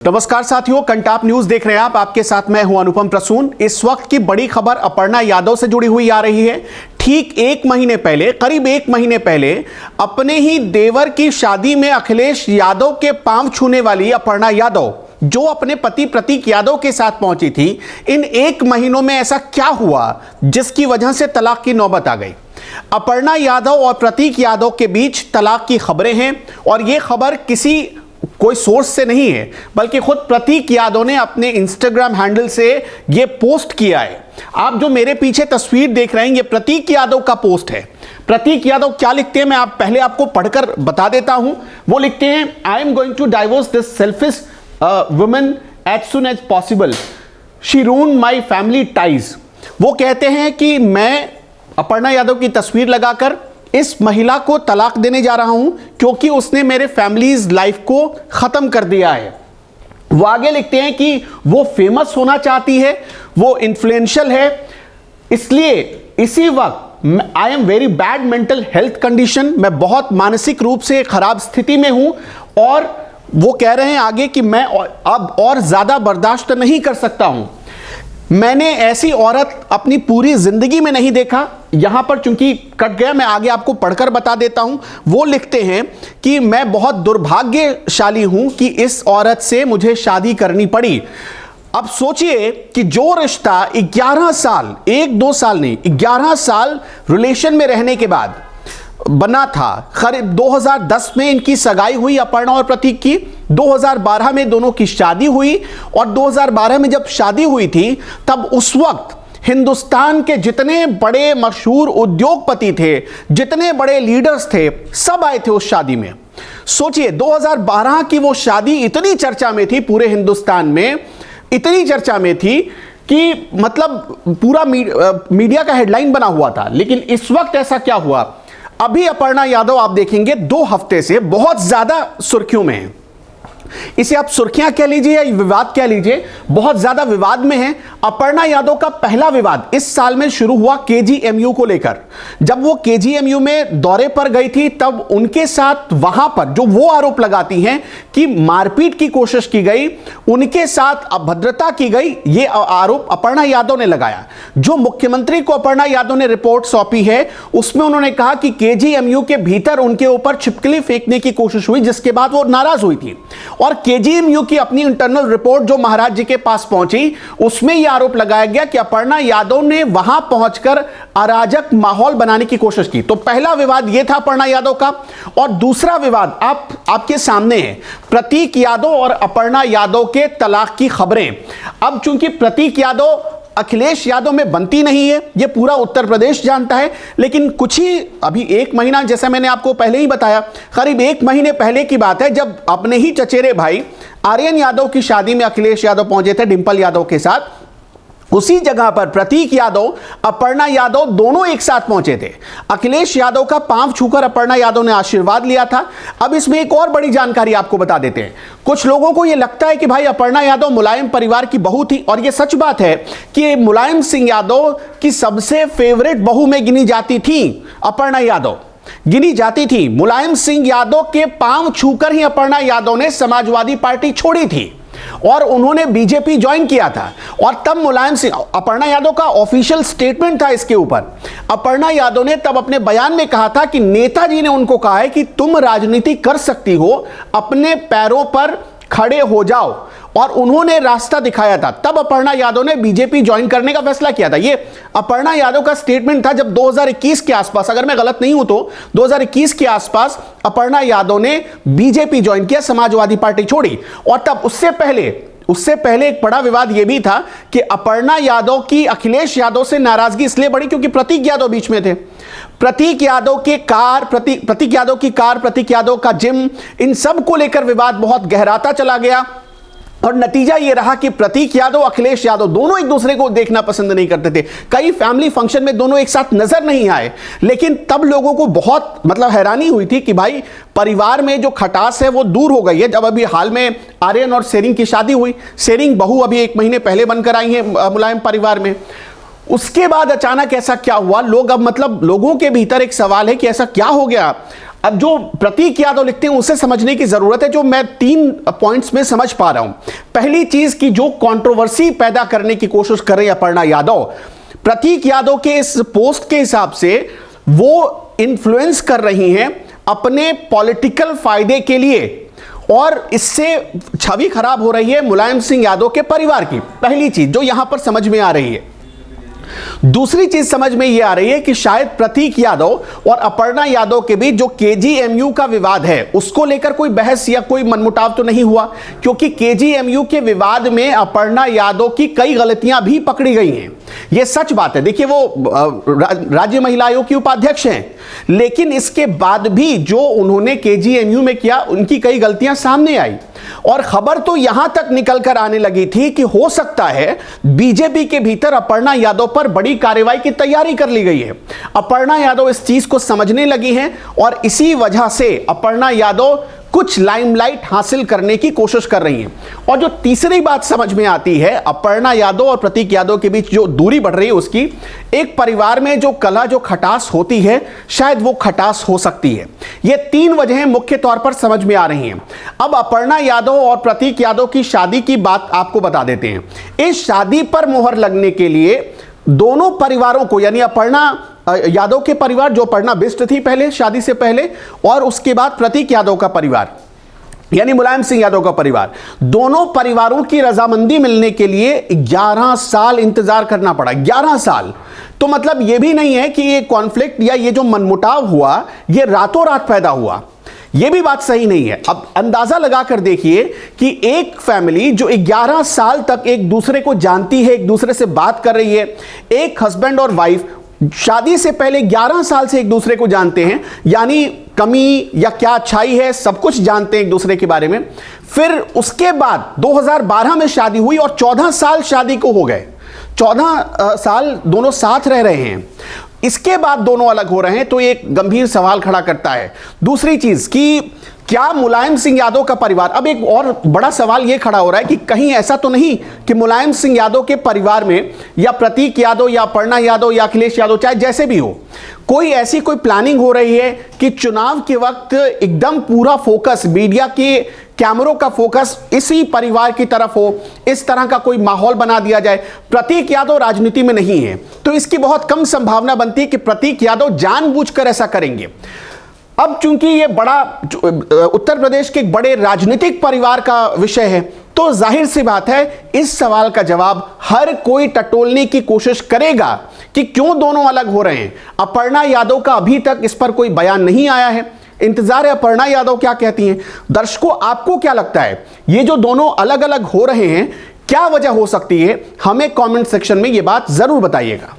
नमस्कार साथियों, कंटाप न्यूज देख रहे हैं आप। आपके साथ मैं हूं अनुपम प्रसून। इस वक्त की बड़ी खबर अपर्णा यादव से जुड़ी हुई आ रही है। ठीक एक महीने पहले, करीब एक महीने पहले, अपने ही देवर की शादी में अखिलेश यादव के पांव छूने वाली अपर्णा यादव, जो अपने पति प्रतीक यादव के साथ पहुंची थी, इन एक महीनों में ऐसा क्या हुआ जिसकी वजह से तलाक की नौबत आ गई। अपर्णा यादव और प्रतीक यादव के बीच तलाक की खबरें हैं और यह खबर कोई सोर्स से नहीं है, बल्कि खुद प्रतीक यादव ने अपने इंस्टाग्राम हैंडल से यह पोस्ट किया है। आप जो मेरे पीछे तस्वीर देख रहे हैं, यह प्रतीक यादव का पोस्ट है। प्रतीक यादव क्या लिखते हैं, मैं पहले आपको पढ़कर बता देता हूं। वो लिखते हैं, I am going to divorce this selfish woman as soon as possible, she ruined my family ties. वो कहते हैं कि मैं अपर्णा यादव की तस्वीर लगाकर इस महिला को तलाक देने जा रहा हूं क्योंकि उसने मेरे फैमिलीज लाइफ को खत्म कर दिया है। वो आगे लिखते हैं कि वो फेमस होना चाहती है, वो इन्फ्लुएंशियल है, इसलिए इसी वक्त I am very bad mental health condition, मैं बहुत मानसिक रूप से खराब स्थिति में हूं। और वो कह रहे हैं आगे कि मैं अब और ज्यादा बर्दाश्त नहीं कर सकता हूं। मैंने ऐसी औरत अपनी पूरी जिंदगी में नहीं देखा। यहां पर चूंकि कट गया, मैं आगे आपको पढ़कर बता देता हूं। वो लिखते हैं कि मैं बहुत दुर्भाग्यशाली हूं कि इस औरत से मुझे शादी करनी पड़ी। अब सोचिए कि जो रिश्ता 11 साल, 1-2 साल नहीं, 11 साल रिलेशन में रहने के बाद बना था। करीब 2010 में इनकी सगाई हुई अपर्णा और प्रतीक की, 2012 में दोनों की शादी हुई। और 2012 में जब शादी हुई थी, तब उस वक्त हिंदुस्तान के जितने बड़े मशहूर उद्योगपति थे, जितने बड़े लीडर्स थे, सब आए थे उस शादी में। सोचिए 2012 की वो शादी इतनी चर्चा में थी, पूरे हिंदुस्तान में इतनी चर्चा में थी कि मतलब पूरा मीडिया का हेडलाइन बना हुआ था। लेकिन इस वक्त ऐसा क्या हुआ, अभी अपर्णा यादव आप देखेंगे 2 हफ्ते से बहुत ज्यादा सुर्खियों में है। इसे आप सुर्खियां कह लीजिए या विवाद कह लीजिए, बहुत ज्यादा विवाद में है। अपर्णा यादव का पहला विवाद इस साल में शुरू हुआ केजीएमयू को लेकर। जब वो केजीएमयू में दौरे पर गई थी, तब उनके साथ वहां पर जो वो आरोप लगाती हैं कि मारपीट की कोशिश की गई, उनके साथ अभद्रता की गई, ये आरोप अपर्णा यादव ने लगाया। जो मुख्यमंत्री को अपर्णा यादव ने रिपोर्ट सौंपी है, उसमें उन्होंने कहा कि केजीएमयू के भीतर उनके ऊपर छिपकली फेंकने की कोशिश हुई, जिसके बाद वो नाराज हुई थी। और केजीएमयू की अपनी इंटरनल रिपोर्ट जो महाराज जी के पास पहुंची, उसमें यह आरोप लगाया गया कि अपर्णा यादव ने वहां पहुंचकर अराजक माहौल बनाने की कोशिश की। तो पहला विवाद यह था अपर्णा यादव का। और दूसरा विवाद आपके सामने है, प्रतीक यादव और अपर्णा यादव के तलाक की खबरें। अब चूंकि प्रतीक यादव अखिलेश यादव में बनती नहीं है, यह पूरा उत्तर प्रदेश जानता है। लेकिन कुछ ही अभी 1 महीना, जैसा मैंने आपको पहले ही बताया, करीब 1 महीने पहले की बात है, जब अपने ही चचेरे भाई आर्यन यादव की शादी में अखिलेश यादव पहुंचे थे डिंपल यादव के साथ। उसी जगह पर प्रतीक यादव, अपर्णा यादव दोनों एक साथ पहुंचे थे। अखिलेश यादव का पांव छूकर अपर्णा यादव ने आशीर्वाद लिया था। अब इसमें एक और बड़ी जानकारी आपको बता देते हैं। कुछ लोगों को यह लगता है कि भाई अपर्णा यादव मुलायम परिवार की बहू थी, और यह सच बात है कि मुलायम सिंह यादव की सबसे फेवरेट बहू में गिनी जाती थी अपर्णा यादव, गिनी जाती थी। मुलायम सिंह यादव के पांव छूकर ही अपर्णा यादव ने समाजवादी पार्टी छोड़ी थी और उन्होंने बीजेपी ज्वाइन किया था। और तब मुलायम सिंह, अपर्णा यादव का ऑफिशियल स्टेटमेंट था इसके ऊपर। अपर्णा यादव ने तब अपने बयान में कहा था कि नेताजी ने उनको कहा है कि तुम राजनीति कर सकती हो, अपने पैरों पर खड़े हो जाओ, और उन्होंने रास्ता दिखाया था। तब अपर्णा यादव ने बीजेपी ज्वाइन करने का फैसला किया था। ये अपर्णा यादव का स्टेटमेंट था जब 2021 के आसपास, अगर मैं गलत नहीं हूं तो 2021 के आसपास अपर्णा यादव ने बीजेपी ज्वाइन किया, समाजवादी पार्टी छोड़ी। और तब उससे पहले एक बड़ा विवाद यह भी था कि अपर्णा यादव की अखिलेश यादव से नाराजगी इसलिए बढ़ी क्योंकि प्रतीक यादव बीच में थे। प्रतीक यादव की कार, प्रतीक यादव का जिम, इन सब को लेकर विवाद बहुत गहराता चला गया। और नतीजा यह रहा कि प्रतीक यादव, अखिलेश यादव दोनों एक दूसरे को देखना पसंद नहीं करते थे। कई फैमिली फंक्शन में दोनों एक साथ नजर नहीं आए। लेकिन तब लोगों को बहुत हैरानी हुई थी कि भाई परिवार में जो खटास है वो दूर हो गई है। जब अभी हाल में आर्यन और सेरिंग की शादी हुई, सेरिंग बहू अभी 1 महीने पहले बनकर आई है मुलायम परिवार में। उसके बाद अचानक ऐसा क्या हुआ, लोग अब लोगों के भीतर एक सवाल है कि ऐसा क्या हो गया। अब जो प्रतीक यादव लिखते हैं उसे समझने की जरूरत है, जो मैं 3 पॉइंट्स में समझ पा रहा हूं। पहली चीज की जो कंट्रोवर्सी पैदा करने की कोशिश कर रही है अपर्णा यादव, प्रतीक यादव के इस पोस्ट के हिसाब से वो इन्फ्लुएंस कर रही हैं अपने पॉलिटिकल फायदे के लिए, और इससे छवि खराब हो रही है मुलायम सिंह यादव के परिवार की। पहली चीज जो यहां पर समझ में आ रही है। दूसरी चीज समझ में यह आ रही है कि शायद प्रतीक यादव और अपर्णा यादव के बीच जो केजीएमयू का विवाद है उसको लेकर कोई बहस या कोई मनमुटाव तो नहीं हुआ, क्योंकि केजीएमयू के विवाद में अपर्णा यादव की कई गलतियां भी पकड़ी गई हैं। यह सच बात है। देखिए, वो राज्य महिला आयोग की उपाध्यक्ष हैं, लेकिन इसके बाद भी जो उन्होंने केजीएमयू में किया उनकी कई गलतियां सामने आई, और खबर तो यहां तक निकल कर आने लगी थी कि हो सकता है बीजेपी के भीतर अपर्णा यादव पर बड़ी कार्रवाई की तैयारी कर ली गई है। अपर्णा यादव इस चीज को समझने लगी हैं और इसी वजह से अपर्णा यादव कुछ लाइमलाइट हासिल करने की कोशिश कर रही हैं। और जो तीसरी बात समझ में आती है, अपर्णा यादव और प्रतीक यादव के बीच जो दूरी बढ़ रही है उसकी, एक परिवार में जो कलह जो खटास होती है शायद वो खटास हो सकती है। ये 3 वजहें मुख्य तौर पर समझ में आ रही हैं। अब अपर्णा यादव और प्रतीक यादव की शादी की बात आपको बता देते हैं। इस शादी पर मोहर लगने के लिए दोनों परिवारों को, यानी अपर्णा यादव के परिवार, जो अपर्णा बिष्ट थी पहले शादी से पहले, और उसके बाद प्रतीक यादव का परिवार यानी मुलायम सिंह यादव का परिवार, दोनों परिवारों की रजामंदी मिलने के लिए 11 साल इंतजार करना पड़ा। 11 साल। तो मतलब यह भी नहीं है कि ये कॉन्फ्लिक्ट या ये जो मनमुटाव हुआ ये रातों रात पैदा हुआ, यह भी बात सही नहीं है। अब अंदाजा लगाकर देखिए कि एक फैमिली जो 11 साल तक एक दूसरे को जानती है, एक दूसरे से बात कर रही है, एक हस्बैंड और वाइफ शादी से पहले 11 साल से एक दूसरे को जानते हैं, यानी कमी या क्या अच्छाई है सब कुछ जानते हैं एक दूसरे के बारे में। फिर उसके बाद 2012 में शादी हुई और 14 साल शादी को हो गए। 14 साल दोनों साथ रह रहे हैं, इसके बाद दोनों अलग हो रहे हैं, तो एक गंभीर सवाल खड़ा करता है। दूसरी चीज कि क्या मुलायम सिंह यादव का परिवार, अब एक और बड़ा सवाल यह खड़ा हो रहा है कि कहीं ऐसा तो नहीं कि मुलायम सिंह यादव के परिवार में या प्रतीक यादव या अपर्णा यादव या अखिलेश यादव, चाहे जैसे भी हो, कोई ऐसी कोई प्लानिंग हो रही है कि चुनाव के वक्त एकदम पूरा फोकस, मीडिया के कैमरों का फोकस इसी परिवार की तरफ हो, इस तरह का कोई माहौल बना दिया जाए। प्रतीक यादव राजनीति में नहीं है, तो इसकी बहुत कम संभावना बनती है कि प्रतीक यादव जानबूझकर ऐसा करेंगे। अब चूंकि ये बड़ा उत्तर प्रदेश के एक बड़े राजनीतिक परिवार का विषय है, तो जाहिर सी बात है इस सवाल का जवाब हर कोई टटोलने की कोशिश करेगा कि क्यों दोनों अलग हो रहे हैं। अपर्णा यादव का अभी तक इस पर कोई बयान नहीं आया है, इंतजार है अपर्णा यादव क्या कहती हैं। दर्शकों, आपको क्या लगता है ये जो दोनों अलग अलग हो रहे हैं क्या वजह हो सकती है? हमें कमेंट सेक्शन में ये बात जरूर बताइएगा।